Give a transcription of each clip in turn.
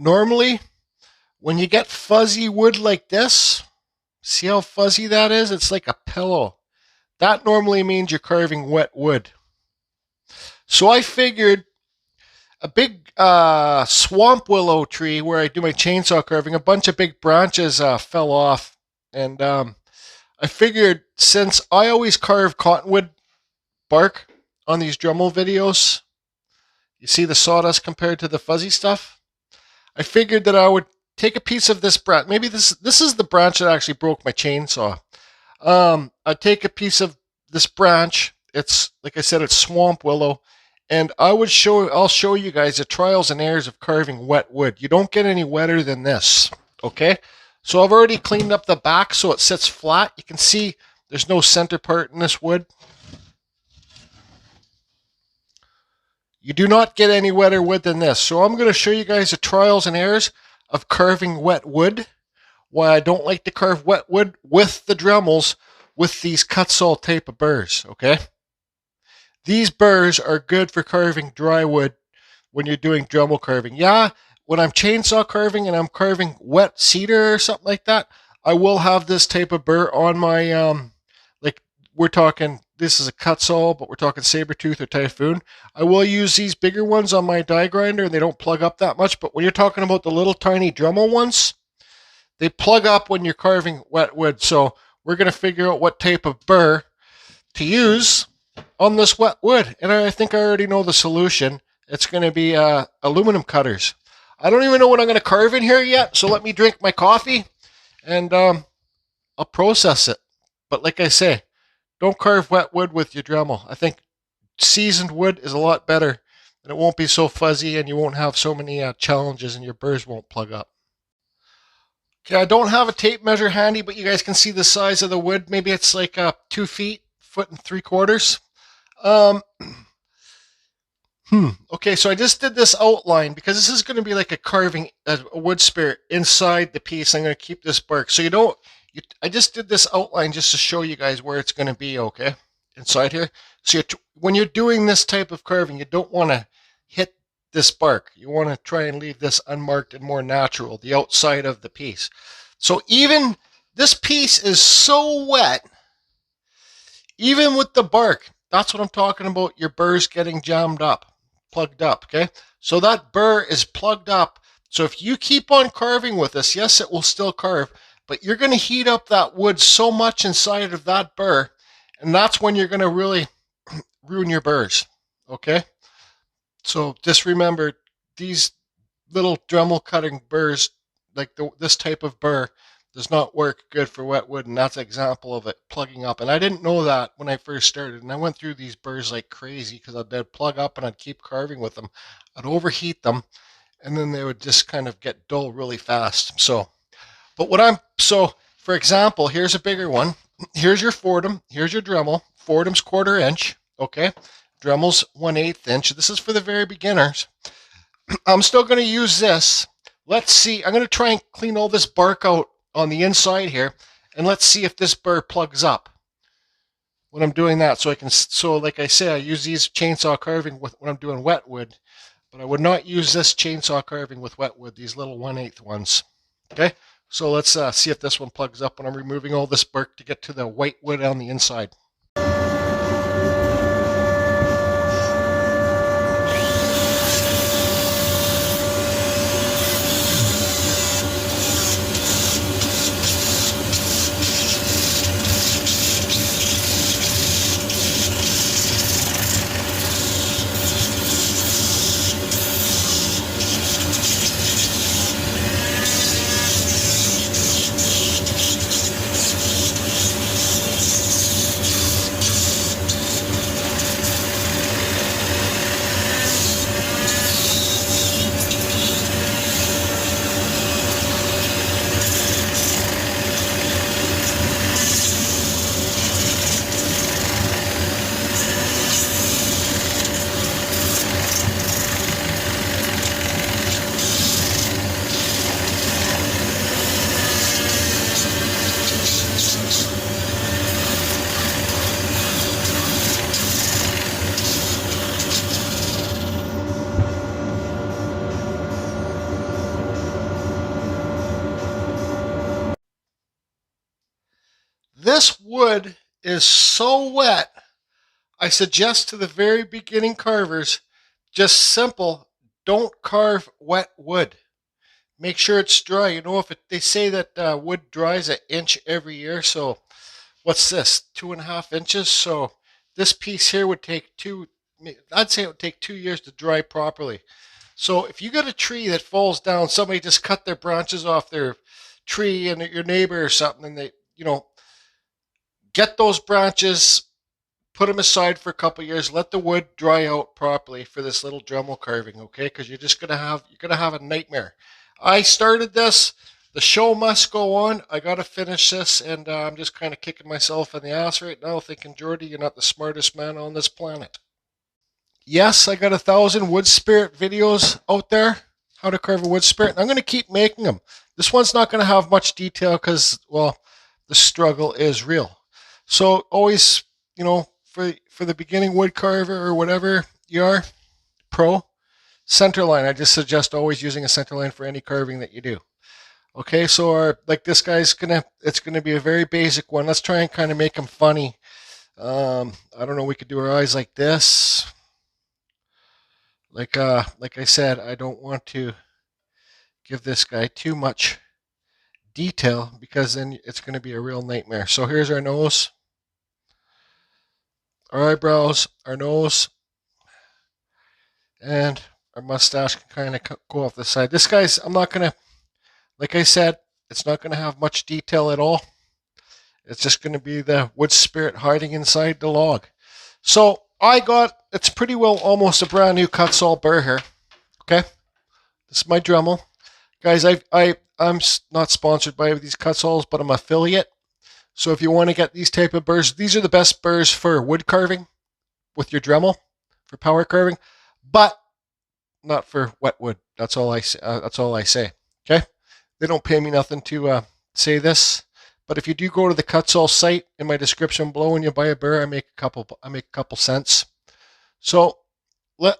Normally, when you get fuzzy wood like this, see how fuzzy that is? It's like a pillow. That normally means you're carving wet wood. So I figured a big swamp willow tree where I do my chainsaw carving, a bunch of big branches fell off. And I figured since I always carve cottonwood bark on these Dremel videos, you see the sawdust compared to the fuzzy stuff? I figured that I would take a piece of this branch. Maybe this is the branch that actually broke my chainsaw. I'd take a piece of this branch. It's, like I said, it's swamp willow. And I'll show you guys the trials and errors of carving wet wood. You don't get any wetter than this, okay? So I've already cleaned up the back so it sits flat. You can see there's no center part in this wood. You do not get any wetter wood than this. So I'm going to show you guys the trials and errors of carving wet wood. Why I don't like to carve wet wood with the Dremels with these Kutzall type of burrs, okay? These burrs are good for carving dry wood when you're doing Dremel carving. Yeah, when I'm chainsaw carving and I'm carving wet cedar or something like that, I will have this type of burr on my, like we're talking, this is a Kutzall, but we're talking Sabertooth or Typhoon. I will use these bigger ones on my die grinder and they don't plug up that much, but when you're talking about the little tiny Dremel ones, they plug up when you're carving wet wood. So we're going to figure out what type of burr to use on this wet wood. And I think I already know the solution. It's going to be aluminum cutters. I don't even know what I'm going to carve in here yet. So let me drink my coffee and I'll process it. But like I say, don't carve wet wood with your Dremel. I think seasoned wood is a lot better and it won't be so fuzzy and you won't have so many challenges and your burrs won't plug up. Okay, I don't have a tape measure handy, but you guys can see the size of the wood. Maybe it's like 2 feet, 1.75 feet. Okay, so I just did this outline because this is going to be like a carving, a wood spirit inside the piece. I'm going to keep this bark. So I just did this outline just to show you guys where it's going to be, okay, inside here. So when you're doing this type of carving, you don't want to hit this bark. You want to try and leave this unmarked and more natural, the outside of the piece. So even this piece is so wet, even with the bark, that's what I'm talking about, your burrs getting jammed up, plugged up, okay? So that burr is plugged up. So if you keep on carving with this, yes, it will still carve, but you're going to heat up that wood so much inside of that burr, and that's when you're going to really ruin your burrs, okay? So just remember, these little Dremel cutting burrs, like this type of burr, does not work good for wet wood, and that's an example of it plugging up. And I didn't know that when I first started, and I went through these burrs like crazy because I'd plug up and I'd keep carving with them. I'd overheat them, and then they would just kind of get dull really fast. So for example, here's a bigger one. Here's your Fordham. Here's your Dremel. Fordham's 1/4 inch, okay? Dremel's 1/8 inch. This is for the very beginners. I'm still going to use this. Let's see. I'm going to try and clean all this bark out on the inside here, and let's see if this burr plugs up when I'm doing that. So like I say, I use these chainsaw carving when I'm doing wet wood, but I would not use this chainsaw carving with wet wood, these little 1/8 ones. Okay, so let's see if this one plugs up when I'm removing all this bark to get to the white wood on the inside. this wood is so wet, I suggest to the very beginning carvers, just simple, don't carve wet wood. Make sure it's dry. You know, they say that wood dries an inch every year, so what's this, 2.5 inches? So this piece here would take I'd say it would take 2 years to dry properly. So if you got a tree that falls down, somebody just cut their branches off their tree and your neighbor or something, and they, get those branches, put them aside for a couple of years, let the wood dry out properly for this little Dremel carving, okay? Because you're gonna have a nightmare. I started this. The show must go on. I gotta finish this, and I'm just kind of kicking myself in the ass right now, thinking, Jordy, you're not the smartest man on this planet. Yes, I got 1,000 wood spirit videos out there, how to carve a wood spirit, and I'm gonna keep making them. This one's not gonna have much detail because, well, the struggle is real. So always, for the beginning wood carver or whatever you are, pro, center line. I just suggest always using a center line for any carving that you do. Okay, so like this guy's it's gonna be a very basic one. Let's try and kind of make him funny. I don't know. We could do our eyes like this. Like I said, I don't want to give this guy too much detail because then it's going to be a real nightmare. So here's our nose, our eyebrows, our nose, and our mustache can kind of go off the side. This guy's, I'm not going to, like I said, it's not going to have much detail at all. It's just going to be the wood spirit hiding inside the log. So it's pretty well almost a brand new Kutzall burr here. Okay, this is my Dremel. Guys, I'm not sponsored by these Kutzalls, but I'm an affiliate. So if you want to get these type of burrs, these are the best burrs for wood carving with your Dremel, for power carving, but not for wet wood. That's all I say. Okay, they don't pay me nothing to say this, but if you do go to the Kutzall site in my description below and you buy a burr, I make a couple cents. So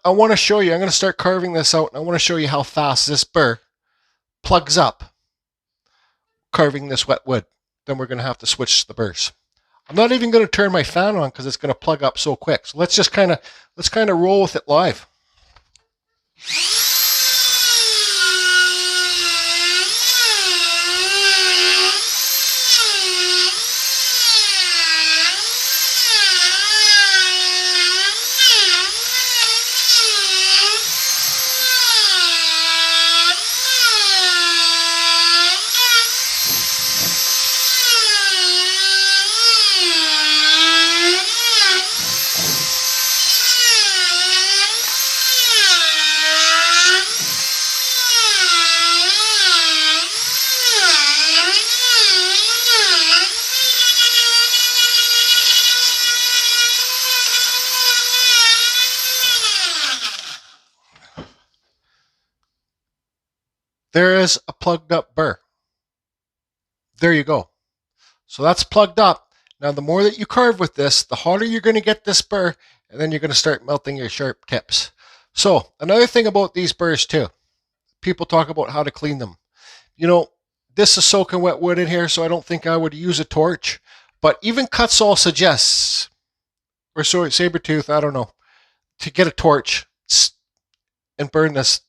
I want to show you. I'm going to start carving this out, and I want to show you how fast this burr plugs up carving this wet wood. Then we're going to have to switch the burrs. I'm not even going to turn my fan on because it's going to plug up so quick. So let's kind of roll with it live. There is a plugged up burr. There you go. So that's plugged up. Now the more that you carve with this, the harder you're going to get this burr, and then you're going to start melting your sharp tips. So another thing about these burrs too, people talk about how to clean them. This is soaking wet wood in here, so I don't think I would use a torch. But even Kutzall suggests, or Sabertooth, I don't know, to get a torch and burn this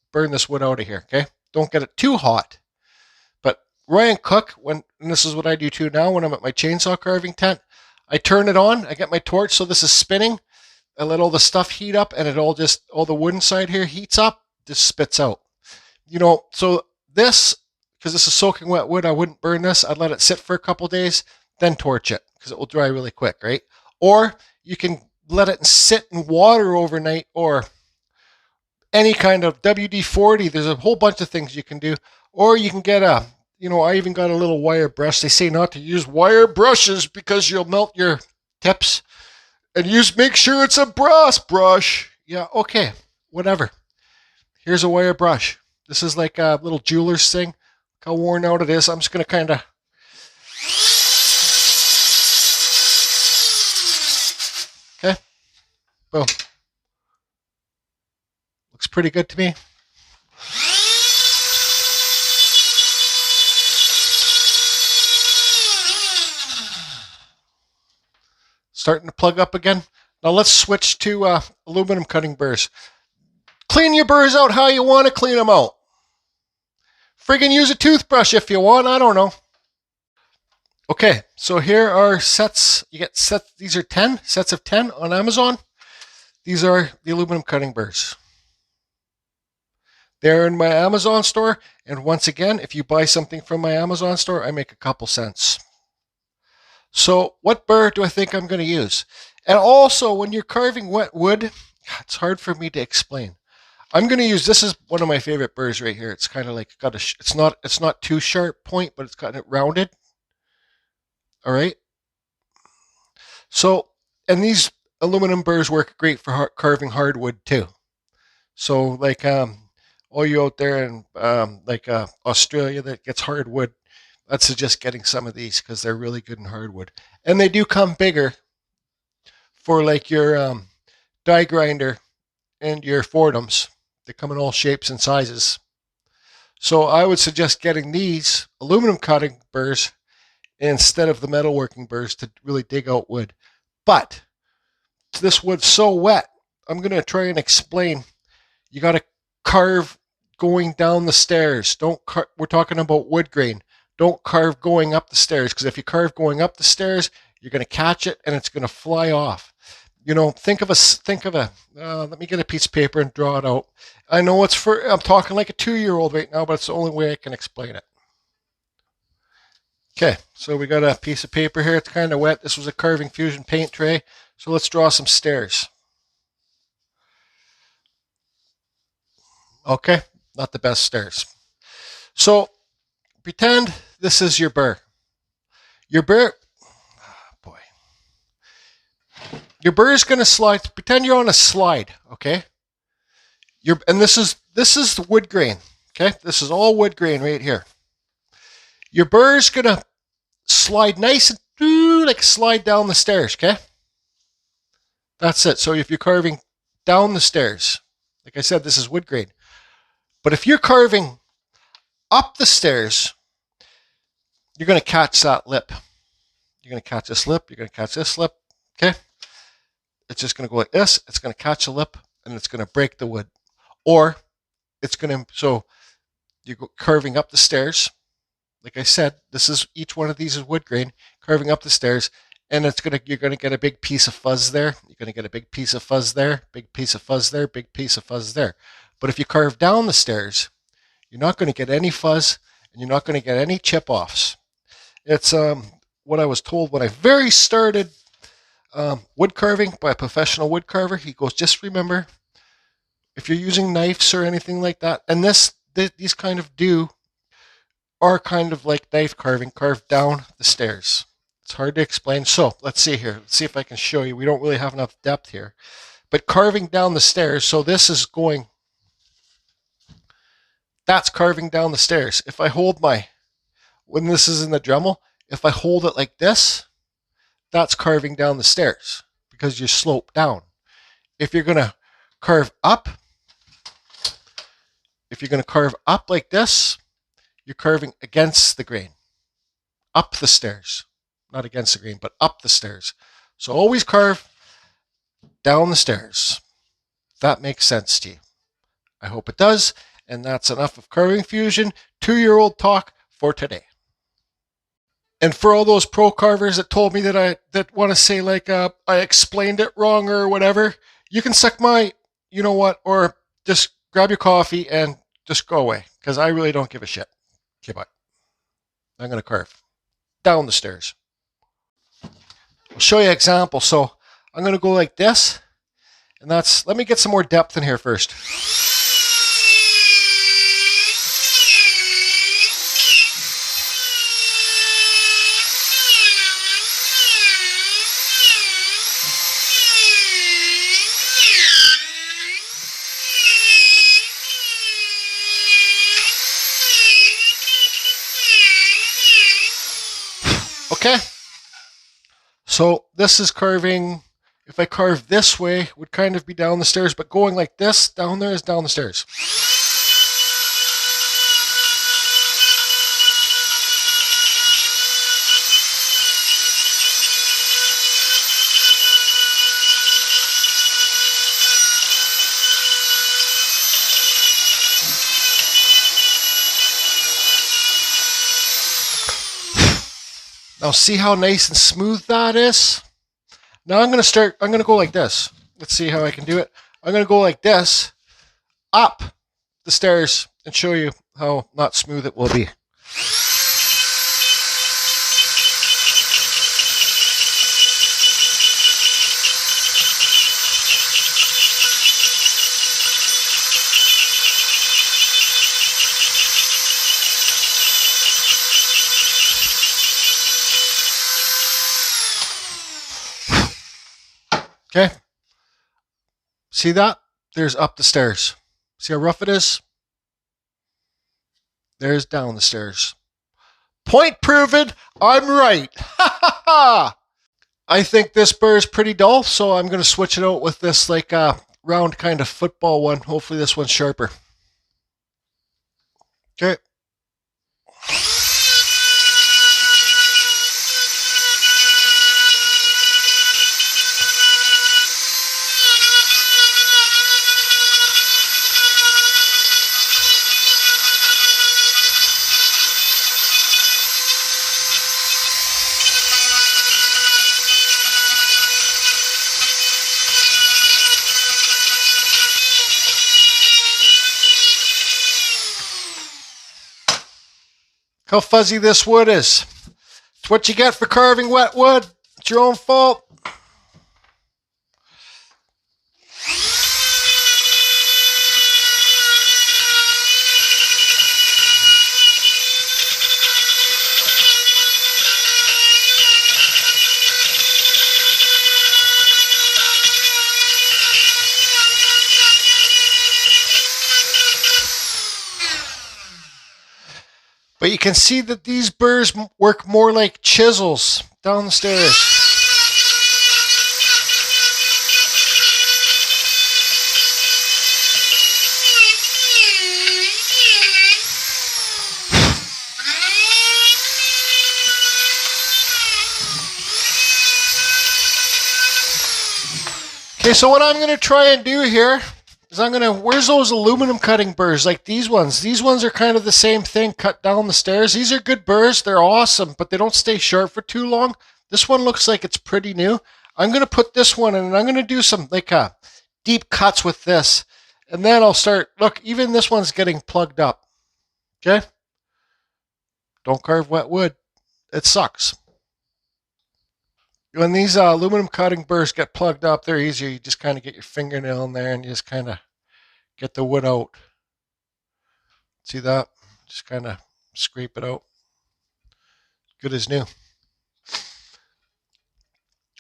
wood out of here. Okay, don't get it too hot. But Ryan Cook, and this is what I do too now when I'm at my chainsaw carving tent, I turn it on, I get my torch, so this is spinning, I let all the stuff heat up, and all the wood inside here heats up, just spits out. So this, because this is soaking wet wood, I wouldn't burn this. I'd let it sit for a couple days, then torch it, because it will dry really quick, right? Or you can let it sit in water overnight, or any kind of WD-40. There's a whole bunch of things you can do. Or you can get I even got a little wire brush. They say not to use wire brushes because you'll melt your tips. And make sure it's a brass brush. Yeah, okay, whatever. Here's a wire brush. This is like a little jeweler's thing. Look how worn out it is. I'm just going to kind of... Okay, boom. Looks pretty good to me. starting to plug up again. Now let's switch to aluminum cutting burrs. Clean your burrs out how you want to clean them out. Friggin' use a toothbrush if you want, I don't know. Okay, so here are sets. You get sets, these are 10, sets of 10 on Amazon. These are the aluminum cutting burrs. They're in my Amazon store, and once again, if you buy something from my Amazon store, I make a couple cents. So what burr do I think I'm going to use? And also, when you're carving wet wood, it's hard for me to explain. I'm going to use, this is one of my favorite burrs right here. It's kind of like got a, it's not too sharp point, but it's got it rounded. All right. So, and these aluminum burrs work great for carving hardwood too. So like, all you out there in Australia that gets hardwood, I'd suggest getting some of these because they're really good in hardwood. And they do come bigger for like your die grinder and your Fordhams. They come in all shapes and sizes. So I would suggest getting these aluminum cutting burrs instead of the metalworking burrs to really dig out wood. But this wood's so wet, I'm going to try and explain. You got to carve going down the stairs. We're talking about wood grain. Don't carve going up the stairs, because if you carve going up the stairs, you're going to catch it and it's going to fly off. You know, think of a, let me get a piece of paper and draw it out. I know I'm talking like a 2-year-old right now, but it's the only way I can explain it. Okay, so we got a piece of paper here. It's kind of wet. This was a Carving Fusion paint tray. So let's draw some stairs. Okay, not the best stairs. So pretend this is your burr. Your burr, oh boy. Your burr is going to slide. Pretend you're on a slide, okay? And this is the wood grain, okay? This is all wood grain right here. Your burr is going to slide nice and like slide down the stairs, okay? That's it. So if you're carving down the stairs, like I said, this is wood grain. But if you're carving up the stairs, you're going to catch that lip. You're going to catch this lip. You're going to catch this lip. Okay? It's just going to go like this. It's going to catch a lip, and it's going to break the wood. Or it's going to, so you go carving up the stairs. Like I said, each one of these is wood grain, carving up the stairs, and you're going to get a big piece of fuzz there. You're going to get a big piece of fuzz there, big piece of fuzz there, big piece of fuzz there. But if you carve down the stairs, you're not going to get any fuzz, and you're not going to get any chip-offs. It's what I was told when I very started wood carving by a professional wood carver. He goes, just remember, if you're using knives or anything like that, and these kind of are kind of like knife carving, carved down the stairs. It's hard to explain. So let's see here. Let's see if I can show you. We don't really have enough depth here. But carving down the stairs, so this is going, that's carving down the stairs. If I hold when this is in the Dremel, if I hold it like this, that's carving down the stairs because you slope down. If you're going to carve up, like this, you're carving against the grain, up the stairs, not against the grain, but up the stairs. So always carve down the stairs. That makes sense to you. I hope it does. And that's enough of Carving Fusion 2-year-old talk for today. And for all those pro carvers that told me that want to say like I explained it wrong or whatever, you can suck my, you know what, or just grab your coffee and just go away because I really don't give a shit. Okay, bye. I'm going to carve down the stairs. I'll show you an example. So I'm going to go like this, and let me get some more depth in here first. Okay, so this is carving. If I carve this way, it would kind of be down the stairs, but going like this, down there is down the stairs. Now see how nice and smooth that is? Now I'm going to go like this. Let's see how I can do it. I'm going to go like this, up the stairs, and show you how not smooth it will be. Okay. See that? There's up the stairs. See how rough it is? There's down the stairs. Point proven. I'm right. Ha ha ha. I think this burr is pretty dull, so I'm going to switch it out with this like round kind of football one. Hopefully this one's sharper. Okay. How fuzzy this wood is. It's what you get for carving wet wood. It's your own fault. But you can see that these burrs work more like chisels down the stairs. Okay, so what I'm going to try and do here is where's those aluminum cutting burrs like these ones? These ones are kind of the same thing, cut down the stairs. These are good burrs. They're awesome, but they don't stay sharp for too long. This one looks like it's pretty new. I'm going to put this one in and I'm going to do some like deep cuts with this. And then I'll start, look, even this one's getting plugged up. Okay? Don't carve wet wood. It sucks. When these aluminum cutting burrs get plugged up, they're easier. You just kind of get your fingernail in there and you just kind of get the wood out. See that? Just kind of scrape it out. Good as new.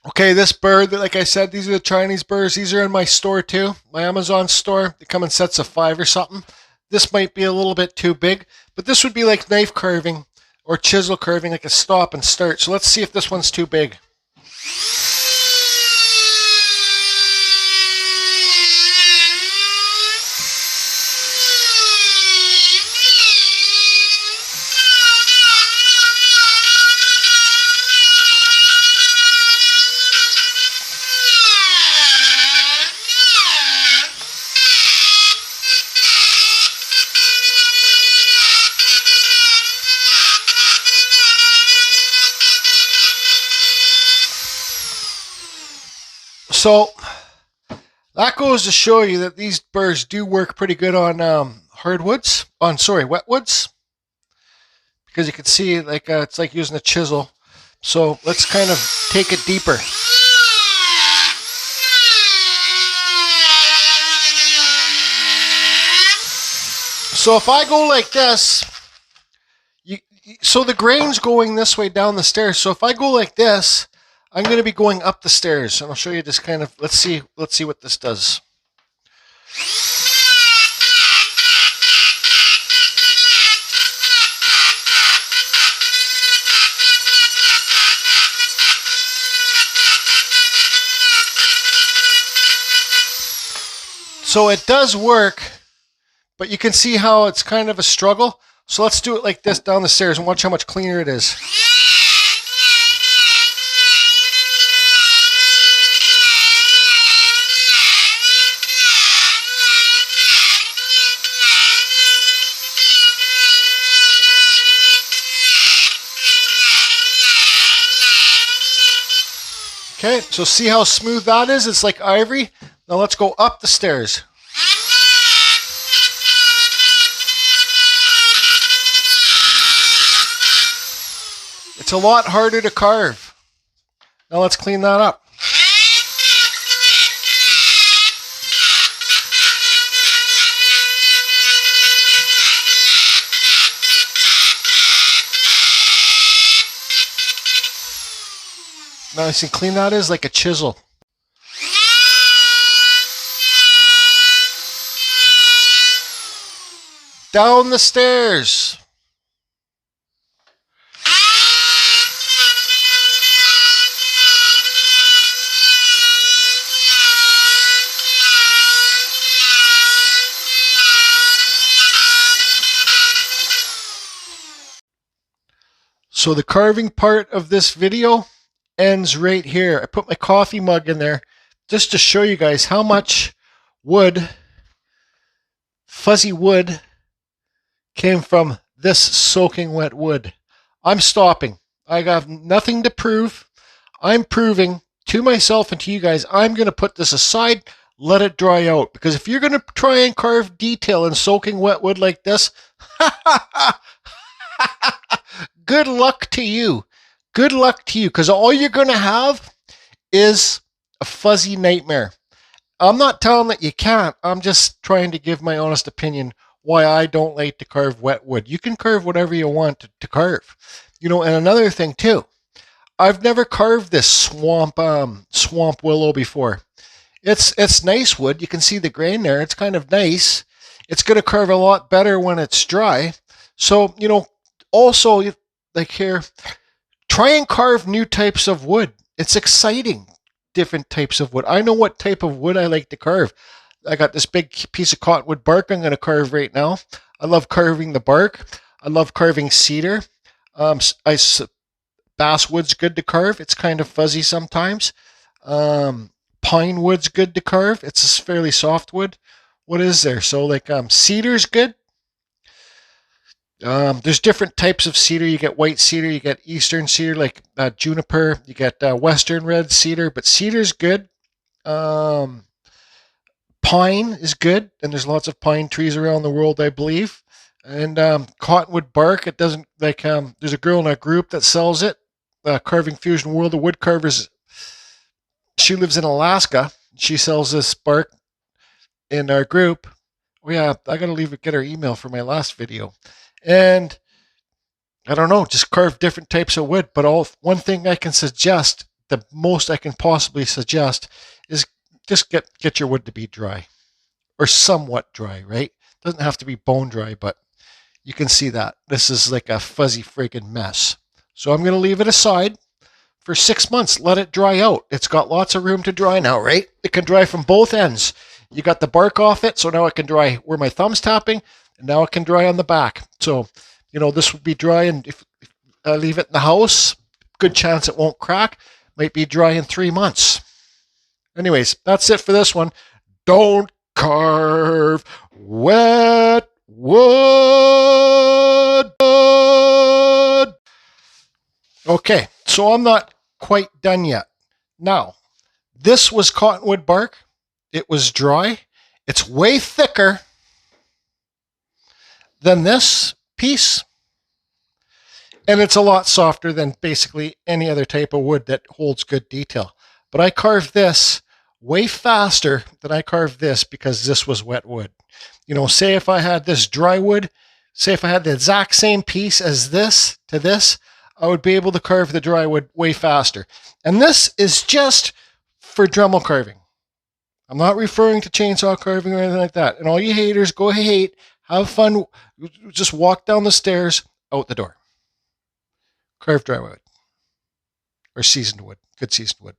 Okay, this burr, like I said, these are the Chinese burrs. These are in my store too, my Amazon store. They come in sets of 5 or something. This might be a little bit too big, but this would be like knife carving or chisel carving, like a stop and start. So let's see if this one's too big. So that goes to show you that these burrs do work pretty good on hardwoods, wet woods, because you can see like it's like using a chisel. So let's kind of take it deeper. So if I go like this, so the grain's going this way down the stairs. So if I go like this, I'm going to be going up the stairs, and I'll show you just kind of, let's see what this does. So it does work, but you can see how it's kind of a struggle. So let's do it like this down the stairs and watch how much cleaner it is. Okay, so see how smooth that is? It's like ivory. Now let's go up the stairs. It's a lot harder to carve. Now let's clean that up. Now you see clean that is like a chisel. Down the stairs. So the carving part of this video ends right here. I put my coffee mug in there just to show you guys how much wood, fuzzy wood, came from this soaking wet wood. I'm stopping. I got nothing to prove. I'm proving to myself and to you guys, I'm going to put this aside, let it dry out. Because if you're going to try and carve detail in soaking wet wood like this, good luck to you. Good luck to you, because all you're going to have is a fuzzy nightmare. I'm not telling that you can't. I'm just trying to give my honest opinion why I don't like to carve wet wood. You can carve whatever you want to carve. You know, and another thing too, I've never carved this swamp willow before. It's nice wood. You can see the grain there. It's kind of nice. It's going to carve a lot better when it's dry. So, you know, also like here, try and carve new types of wood. It's exciting, different types of wood. I know what type of wood I like to carve. I got this big piece of cottonwood bark I'm going to carve right now. I love carving the bark. I love carving cedar. Basswood's good to carve. It's kind of fuzzy sometimes. Pine wood's good to carve. It's a fairly soft wood. What is there? So like cedar's good. There's different types of cedar. You get white cedar, you get eastern cedar, like juniper, you get western red cedar, but cedar's good. Pine is good, and there's lots of pine trees around the world, I believe. And cottonwood bark, it doesn't like, there's a girl in our group that sells it, Carving Fusion World of Wood Carvers. She lives in Alaska. She sells this bark in our group. Oh yeah, I gotta get her email for my last video. And I don't know, just carve different types of wood. But one thing I can suggest, the most I can possibly suggest, is just get your wood to be dry, or somewhat dry, right? Doesn't have to be bone dry, but you can see that this is like a fuzzy friggin' mess. So I'm going to leave it aside for 6 months. Let it dry out. It's got lots of room to dry now, right? It can dry from both ends. You got the bark off it, so now it can dry where my thumb's tapping, and now it can dry on the back. So, you know, this would be dry, and if I leave it in the house, good chance it won't crack. Might be dry in 3 months. Anyways, that's it for this one. Don't carve wet wood. Okay, so I'm not quite done yet. Now, this was cottonwood bark. It was dry. It's way thicker than this piece. And it's a lot softer than basically any other type of wood that holds good detail. But I carved this way faster than I carved this because this was wet wood. You know, say if I had this dry wood, say if I had the exact same piece as this to this, I would be able to carve the dry wood way faster. And this is just for Dremel carving. I'm not referring to chainsaw carving or anything like that. And all you haters, go hate, have fun, just walk down the stairs, out the door. Carve dry wood. Or seasoned wood. Good seasoned wood.